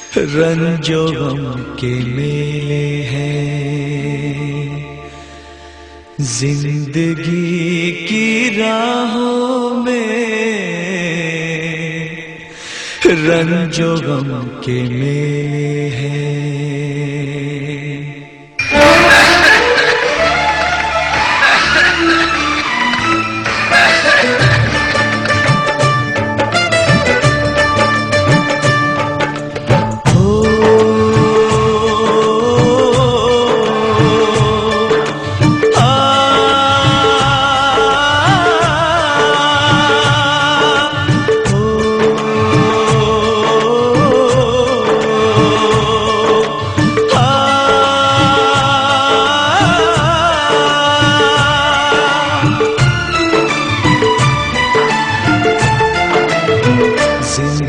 रंजो गम के मेले हैं जिंदगी की राहों में, रंजो गम के मेले हैं।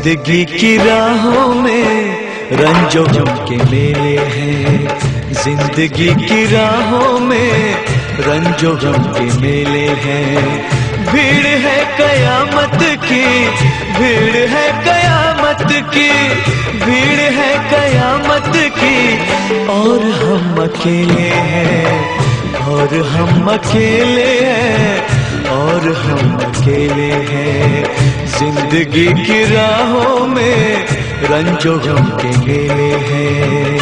जिंदगी की राहों में रंजो गम के मेले हैं, जिंदगी की राहों में रंजो गम के मेले हैं। भीड़ है कयामत की, भीड़ है कयामत की, भीड़ है कयामत की, और हम अकेले हैं, और हम अकेले हैं, और हम अकेले हैं। जिंदगी की राहों में रंजो गम के मेले हैं,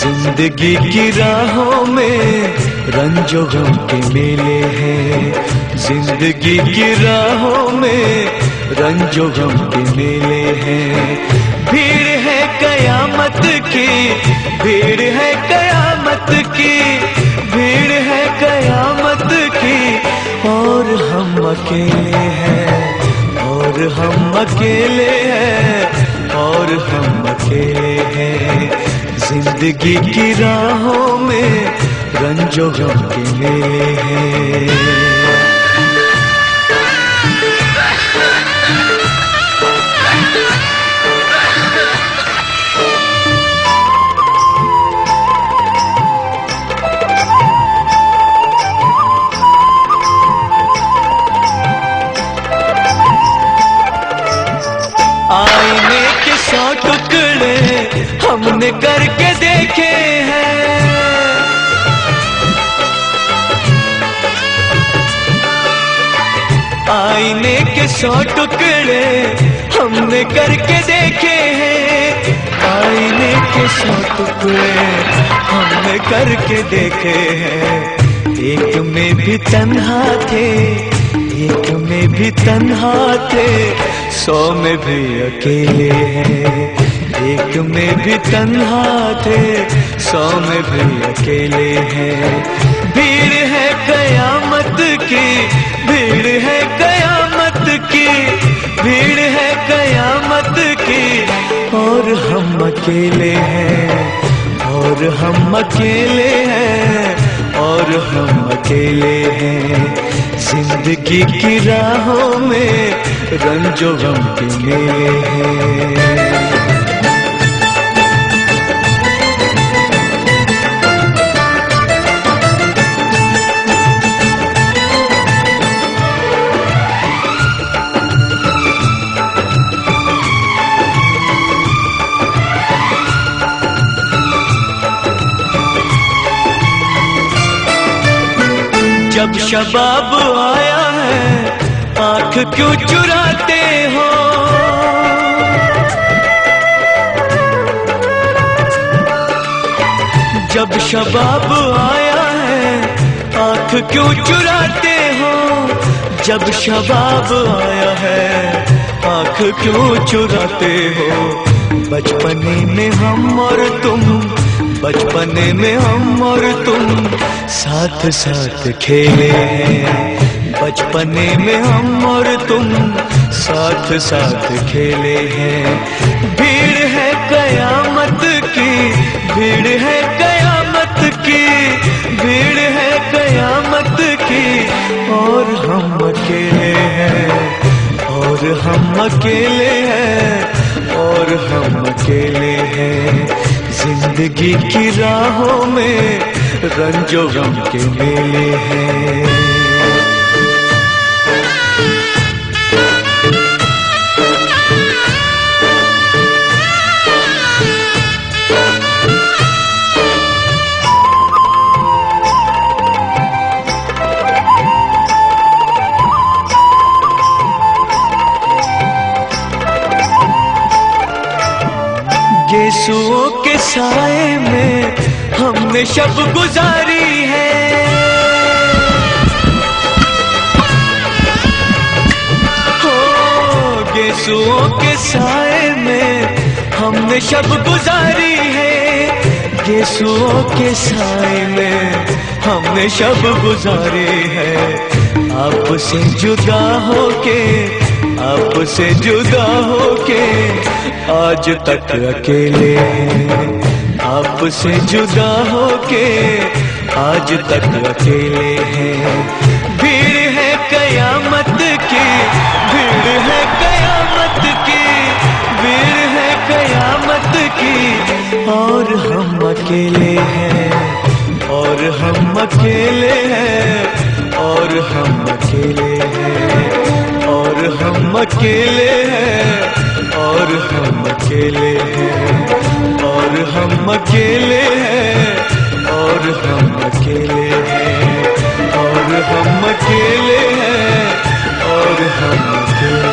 जिंदगी की राहों में रंजो गम के मेले हैं, जिंदगी की राहों में रंजो गम के मेले हैं। भीड़ है कयामत की, भीड़ है कयामत की, भीड़ है कयामत की, और हम अकेले हैं, और हम अकेले हैं, और हम अकेले हैं। जिंदगी की राहों में रंजो गम के मेले हैं। आईने के 100 टुकड़े हमने करके देखे हैं, आईने के 100 टुकड़े हमने करके देखे हैं, आईने के 100 टुकड़े हमने करके देखे हैं। एक में भी तन्हा थे, एक में भी तन्हा थे, 100 में भी अकेले हैं। एक में भी तन्हा थे, 100 में भी अकेले हैं। भीड़ है कयामत की, भीड़ है कयामत की, भीड़ है कयामत की, और हम अकेले हैं, और हम अकेले हैं, और हम अकेले हैं। जिंदगी की राहों में रंजो गम के मेले हैं। जब शबाब आया है आँख क्यों चुराते हो, जब शबाब आया है आँख क्यों चुराते हो, जब शबाब आया है आँख क्यों चुराते हो। बचपने में हम और तुम, बचपने में हम और तुम साथ साथ खेले हैं, बचपने में हम और तुम साथ साथ खेले हैं। भीड़ है कयामत की, भीड़ है कयामत की, भीड़ है कयामत की, और हम अकेले हैं, और हम अकेले हैं, और हम अकेले हैं। जिंदगी की राहों में रंजो गम के मेले हैं। गेसुओं के साए में हमने शब गुजारी है। हो गेसुओं के साए में हमने शब गुजारी है। गेसुओं के साए में हमने शब गुजारी है। आपसे जुदा होके, आपसे जुदा होके आज तक अकेले हैं। आपसे जुदा होके आज तक अकेले हैं। भीड़ है कयामत की, भीड़ है कयामत की, भीड़ है कयामत की, और हम अकेले हैं, और हम अकेले हैं, और हम अकेले हैं, और हम अकेले हैं, और हम अकेले हैं, और हम अकेले हैं, और हम अकेले हैं, और हम अकेले हैं, और हम अकेले।